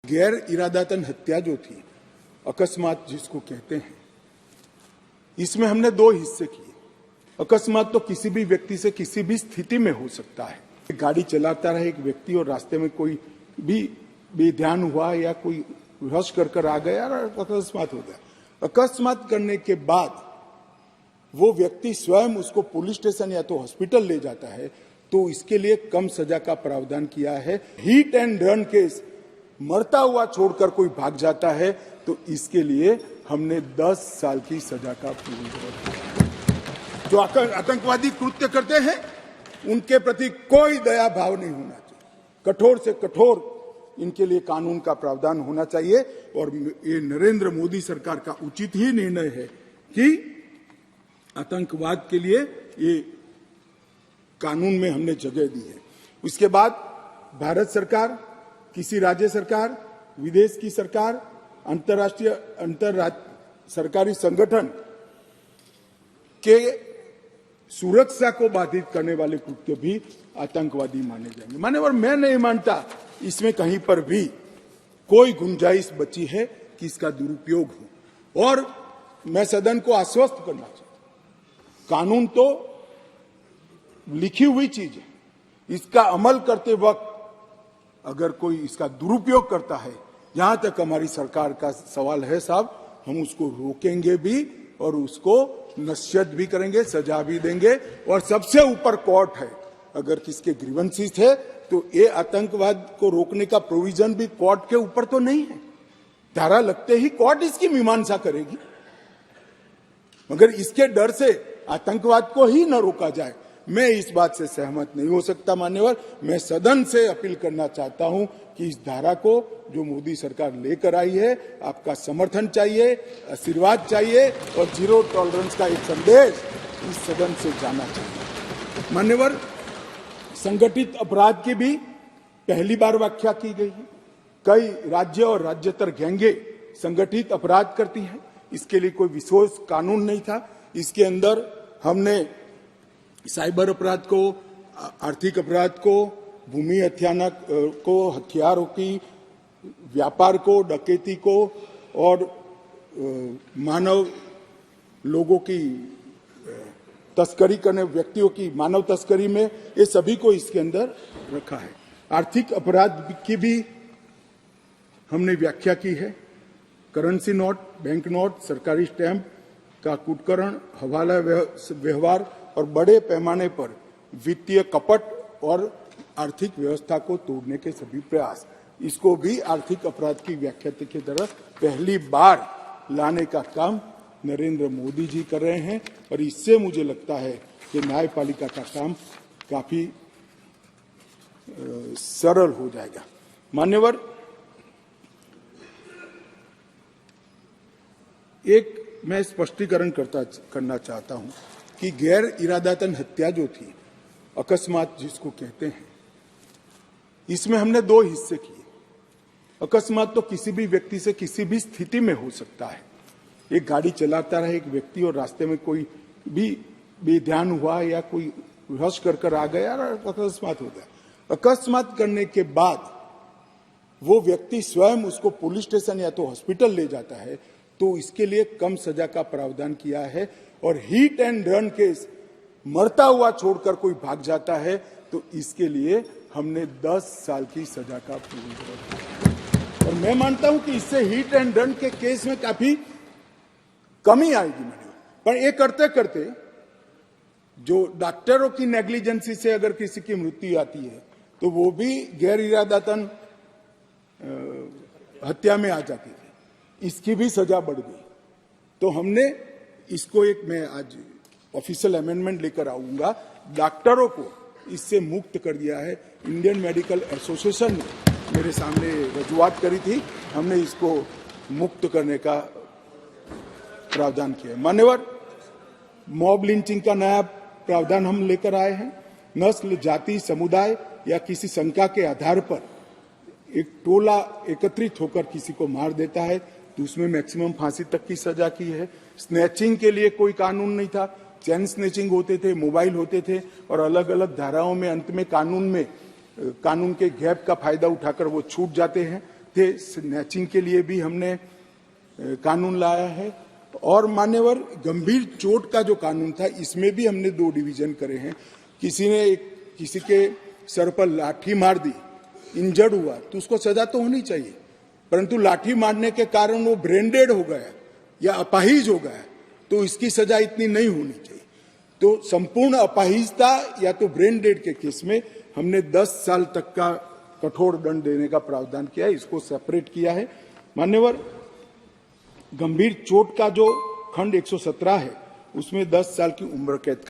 गैर इरादतन हत्या जो थी, अकस्मात जिसको कहते हैं, इसमें हमने दो हिस्से किए। अकस्मात तो किसी भी व्यक्ति से किसी भी स्थिति में हो सकता है। गाड़ी चलाता रहे एक व्यक्ति और रास्ते में कोई भी बेध्यान हुआ या कोई रश कर आ गया और अकस्मात हो गया। अकस्मात करने के बाद वो व्यक्ति स्वयं उसको पुलिस स्टेशन या तो हॉस्पिटल ले जाता है, तो इसके लिए कम सजा का प्रावधान किया है। हिट एंड रन केस, मरता हुआ छोड़कर कोई भाग जाता है, तो इसके लिए हमने 10 साल की सजा का प्रावधान किया। जो आतंकवादी कृत्य करते हैं उनके प्रति कोई दया भाव नहीं होना चाहिए। कठोर से कठोर इनके लिए कानून का प्रावधान होना चाहिए। और ये नरेंद्र मोदी सरकार का उचित ही निर्णय है कि आतंकवाद के लिए ये कानून में हमने जगह दी है। उसके बाद भारत सरकार, किसी राज्य सरकार, विदेश की सरकार, अंतर्राष्ट्रीय सरकारी संगठन के सुरक्षा को बाधित करने वाले कृत्य भी आतंकवादी माने जाएंगे। मान्यवर, मैं नहीं मानता इसमें कहीं पर भी कोई गुंजाइश बची है कि इसका दुरुपयोग हो। और मैं सदन को आश्वस्त करना चाहता हूं, कानून तो लिखी हुई चीज है, इसका अमल करते वक्त अगर कोई इसका दुरुपयोग करता है, जहां तक हमारी सरकार का सवाल है साहब, हम उसको रोकेंगे भी और उसको नसीहत भी करेंगे, सजा भी देंगे। और सबसे ऊपर कोर्ट है। अगर किसके ग्रीवेंसेस है तो ये आतंकवाद को रोकने का प्रोविजन भी कोर्ट के ऊपर तो नहीं है। धारा लगते ही कोर्ट इसकी मीमांसा करेगी, मगर इसके डर से आतंकवाद को ही न रोका जाए, मैं इस बात से सहमत नहीं हो सकता। मान्यवर, मैं सदन से अपील करना चाहता हूं कि इस धारा को जो मोदी सरकार लेकर आई है, आपका समर्थन चाहिए, आशीर्वाद चाहिए और जीरो टॉलरेंस का एक संदेश इस सदन से जाना चाहिए। मान्यवर, संगठित अपराध की भी पहली बार व्याख्या की गई है। कई राज्य और राज्यतर गैंगे संगठित अपराध करती हैं, इसके लिए कोई विशेष कानून नहीं था। इसके अंदर हमने साइबर अपराध को, आर्थिक अपराध को, भूमि हत्याना को, हथियारों की व्यापार को, डकैती को और मानव लोगों की तस्करी करने व्यक्तियों की मानव तस्करी में, ये सभी को इसके अंदर रखा है। आर्थिक अपराध की भी हमने व्याख्या की है। करेंसी नोट, बैंक नोट, सरकारी स्टैंप का कुटकरण, हवाला व्यवहार और बड़े पैमाने पर वित्तीय कपट और आर्थिक व्यवस्था को तोड़ने के सभी प्रयास, इसको भी आर्थिक अपराध की व्याख्या की तरह पहली बार लाने का काम नरेंद्र मोदी जी कर रहे हैं। और इससे मुझे लगता है कि न्यायपालिका का काम काफी सरल हो जाएगा। मान्यवर, एक मैं स्पष्टीकरण करना चाहता हूं कि गैर इरादतन हत्या जो थी, अकस्मात जिसको कहते हैं, इसमें हमने दो हिस्से किए। अकस्मात तो किसी भी व्यक्ति से किसी भी स्थिति में हो सकता है। एक गाड़ी चलाता रहे एक व्यक्ति और रास्ते में कोई भी बेध्यान हुआ या कोई रश कर आ गया और अकस्मात हो गया। अकस्मात करने के बाद वो व्यक्ति स्वयं उसको पुलिस स्टेशन या तो हॉस्पिटल ले जाता है, तो इसके लिए कम सजा का प्रावधान किया है। और हिट एंड रन केस, मरता हुआ छोड़कर कोई भाग जाता है, तो इसके लिए हमने 10 साल की सजा का प्रावधान किया। और मैं मानता हूं कि इससे हिट एंड रन के केस में काफी कमी आएगी। पर ये करते करते जो डॉक्टरों की नेग्लिजेंसी से अगर किसी की मृत्यु आती है, तो वो भी गैर इरादतन हत्या में आ जाती थी, इसकी भी सजा बढ़ गई। तो हमने इसको मैं आज ऑफिशियल अमेंडमेंट लेकर आऊंगा, डॉक्टरों को इससे मुक्त कर दिया है। इंडियन मेडिकल एसोसिएशन ने मेरे सामने रजूआत करी थी, हमने इसको मुक्त करने का प्रावधान किया है। मान्यवर, मॉब लिंचिंग का नया प्रावधान हम लेकर आए हैं। नस्ल, जाति, समुदाय या किसी शंका के आधार पर एक टोला एकत्रित होकर किसी को मार देता है, तो उसमें मैक्सिमम फांसी तक की सजा की है। स्नैचिंग के लिए कोई कानून नहीं था, चैन स्नैचिंग होते थे, मोबाइल होते थे और अलग अलग धाराओं में अंत में कानून के गैप का फायदा उठाकर वो छूट जाते हैं। थे, स्नैचिंग के लिए भी हमने कानून लाया है। और मान्यवर गंभीर चोट का जो कानून था, इसमें भी हमने 2 डिवीजन करे हैं। किसी के सर पर लाठी मार दी, इंजर्ड हुआ, तो उसको सजा तो होनी चाहिए, परंतु लाठी मारने के कारण वो ब्रेन डेड हो गया या अपाहिज हो गया, तो इसकी सजा इतनी नहीं होनी चाहिए। तो संपूर्ण अपाहिजता या तो ब्रेन डेड के केस में हमने 10 साल तक का कठोर दंड देने का प्रावधान किया है, इसको सेपरेट किया है। मान्यवर गंभीर चोट का जो खंड 117 है, उसमें 10 साल की उम्र कैद